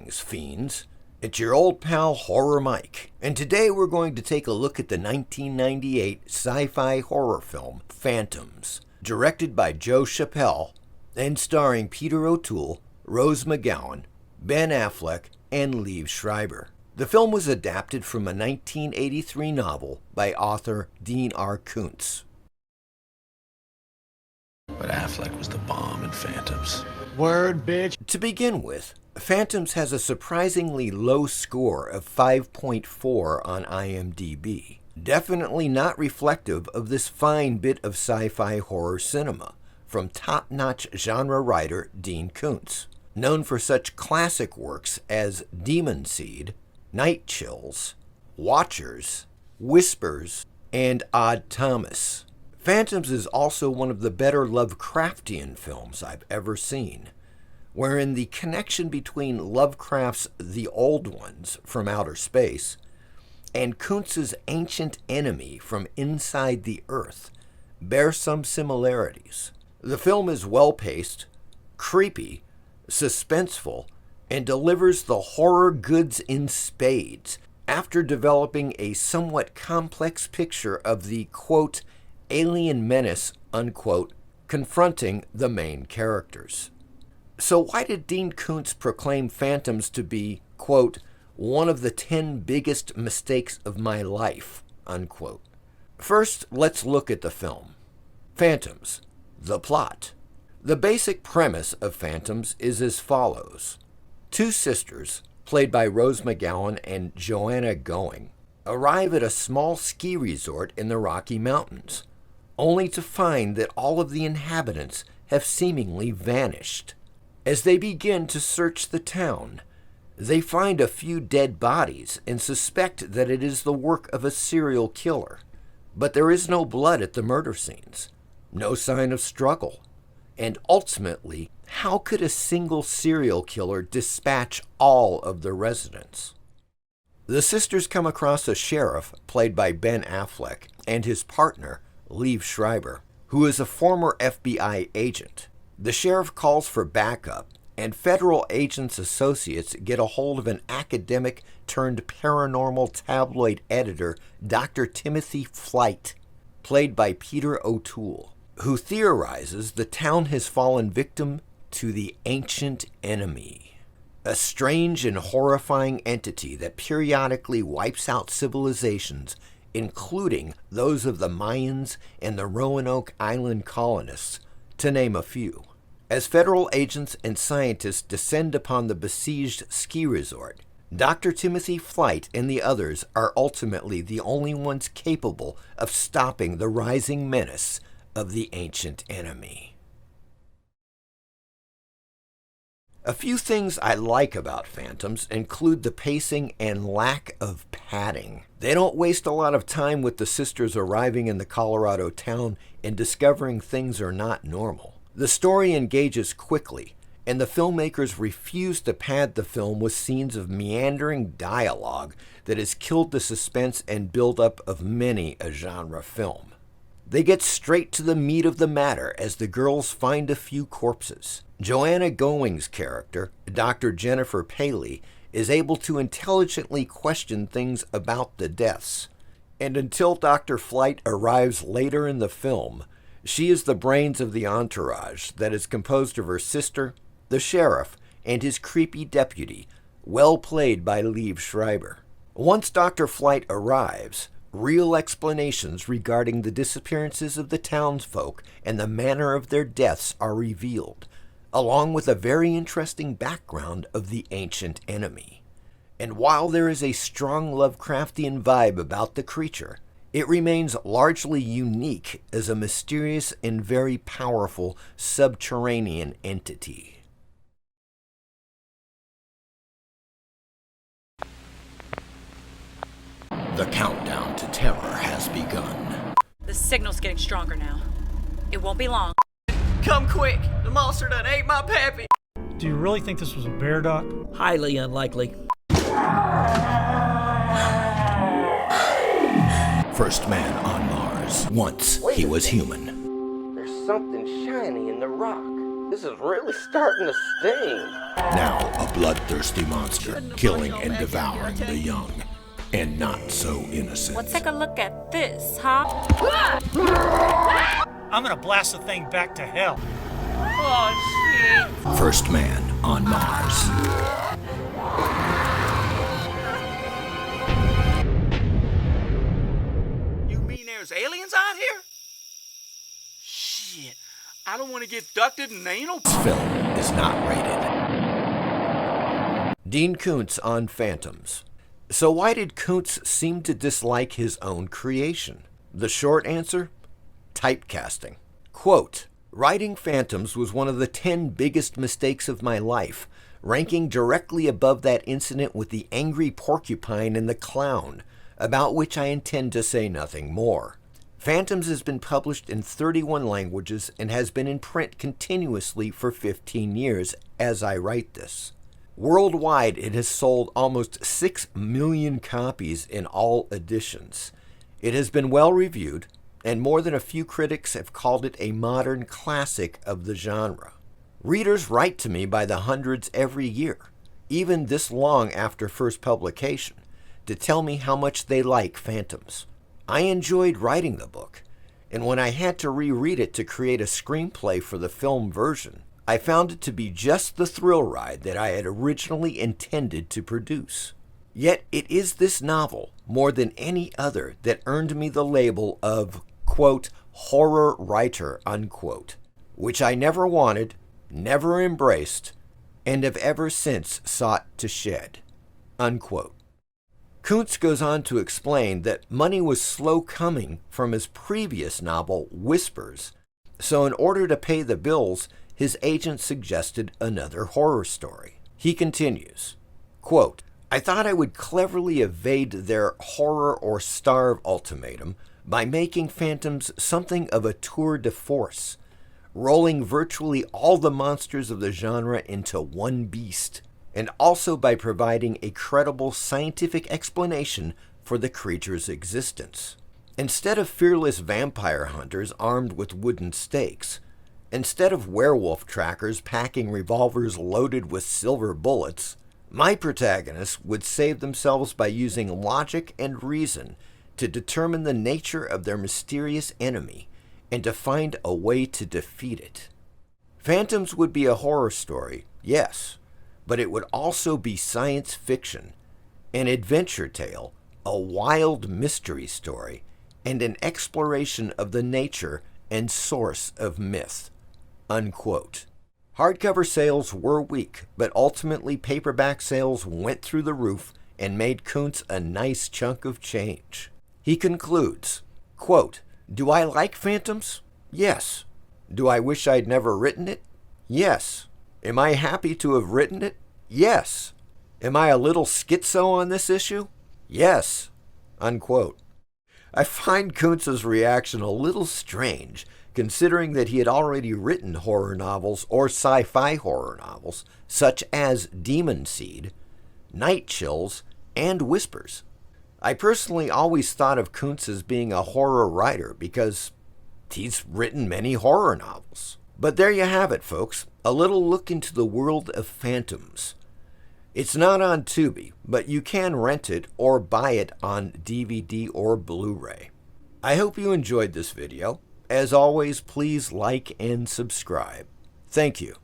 Greetings, fiends. It's your old pal Horror Mike, and today we're going to take a look at the 1998 sci-fi horror film Phantoms, directed by Joe Chappelle and starring Peter O'Toole, Rose McGowan, Ben Affleck, and Liev Schreiber. The film was adapted from a 1983 novel by author Dean R. Koontz. But Affleck was the bomb in Phantoms. Word, bitch. To begin with, Phantoms has a surprisingly low score of 5.4 on IMDb. Definitely not reflective of this fine bit of sci-fi horror cinema from top-notch genre writer Dean Koontz, known for such classic works as Demon Seed, Night Chills, Watchers, Whispers, and Odd Thomas. Phantoms is also one of the better Lovecraftian films I've ever seen, wherein the connection between Lovecraft's The Old Ones from outer space and Koontz's Ancient Enemy from inside the Earth bear some similarities. The film is well-paced, creepy, suspenseful, and delivers the horror goods in spades after developing a somewhat complex picture of the, quote, alien menace, unquote, confronting the main characters. So why did Dean Koontz proclaim Phantoms to be, quote, one of the 10 biggest mistakes of my life, unquote? First, let's look at the film. Phantoms, the plot. The basic premise of Phantoms is as follows. Two sisters, played by Rose McGowan and Joanna Going, arrive at a small ski resort in the Rocky Mountains, only to find that all of the inhabitants have seemingly vanished. As they begin to search the town, they find a few dead bodies and suspect that it is the work of a serial killer. But there is no blood at the murder scenes, no sign of struggle, and ultimately, how could a single serial killer dispatch all of the residents? The sisters come across a sheriff, played by Ben Affleck, and his partner, Liev Schreiber, who is a former FBI agent. The sheriff calls for backup, and federal agents' associates get a hold of an academic-turned-paranormal tabloid editor, Dr. Timothy Flight, played by Peter O'Toole, who theorizes the town has fallen victim to the Ancient Enemy, a strange and horrifying entity that periodically wipes out civilizations, including those of the Mayans and the Roanoke Island colonists, to name a few. As federal agents and scientists descend upon the besieged ski resort, Dr. Timothy Flight and the others are ultimately the only ones capable of stopping the rising menace of the Ancient Enemy. A few things I like about Phantoms include the pacing and lack of padding. They don't waste a lot of time with the sisters arriving in the Colorado town and discovering things are not normal. The story engages quickly, and the filmmakers refuse to pad the film with scenes of meandering dialogue that has killed the suspense and build-up of many a genre film. They get straight to the meat of the matter as the girls find a few corpses. Joanna Going's character, Dr. Jennifer Paley, is able to intelligently question things about the deaths. And until Dr. Flight arrives later in the film, she is the brains of the entourage that is composed of her sister, the sheriff, and his creepy deputy, well played by Liev Schreiber. Once Dr. Flight arrives, real explanations regarding the disappearances of the townsfolk and the manner of their deaths are revealed, along with a very interesting background of the Ancient Enemy. And while there is a strong Lovecraftian vibe about the creature, it remains largely unique as a mysterious and very powerful subterranean entity. The countdown to terror has begun. The signal's getting stronger now. It won't be long. Come quick! The monster done ate my pappy! Do you really think this was a bear, Doc? Highly unlikely. First man on Mars. Once he was human. There's something shiny in the rock. This is really starting to sting. Now a bloodthirsty monster, killing and devouring the young, and not so innocent. Let's take a look at this, huh? I'm gonna blast the thing back to hell. Oh, shit. First man on Mars. You mean there's aliens out here? Shit, I don't want to get abducted and anal. This film is not rated. Dean Koontz on Phantoms. So why did Koontz seem to dislike his own creation? The short answer? Typecasting. Quote, writing Phantoms was one of the 10 biggest mistakes of my life, ranking directly above that incident with the angry porcupine and the clown, about which I intend to say nothing more. Phantoms has been published in 31 languages and has been in print continuously for 15 years as I write this. Worldwide, it has sold almost 6 million copies in all editions. It has been well reviewed, and more than a few critics have called it a modern classic of the genre. Readers write to me by the hundreds every year, even this long after first publication, to tell me how much they like Phantoms. I enjoyed writing the book, and when I had to reread it to create a screenplay for the film version, I found it to be just the thrill ride that I had originally intended to produce. Yet it is this novel, more than any other, that earned me the label of, quote, horror writer, unquote, which I never wanted, never embraced, and have ever since sought to shed, unquote. Koontz goes on to explain that money was slow coming from his previous novel, Whispers, so in order to pay the bills, his agent suggested another horror story. He continues, quote, I thought I would cleverly evade their horror or starve ultimatum by making Phantoms something of a tour de force, rolling virtually all the monsters of the genre into one beast, and also by providing a credible scientific explanation for the creature's existence. Instead of fearless vampire hunters armed with wooden stakes, instead of werewolf trackers packing revolvers loaded with silver bullets, my protagonists would save themselves by using logic and reason to determine the nature of their mysterious enemy and to find a way to defeat it. Phantoms would be a horror story, yes, but it would also be science fiction, an adventure tale, a wild mystery story, and an exploration of the nature and source of myth, unquote. Hardcover sales were weak, but ultimately paperback sales went through the roof and made Koontz a nice chunk of change. He concludes, quote, do I like Phantoms? Yes. Do I wish I'd never written it? Yes. Am I happy to have written it? Yes. Am I a little schizo on this issue? Yes. Unquote. I find Koontz's reaction a little strange, considering that he had already written horror novels or sci-fi horror novels, such as Demon Seed, Night Chills, and Whispers. I personally always thought of Koontz as being a horror writer because he's written many horror novels. But there you have it, folks, a little look into the world of Phantoms. It's not on Tubi, but you can rent it or buy it on DVD or Blu-ray. I hope you enjoyed this video. As always, please like and subscribe. Thank you.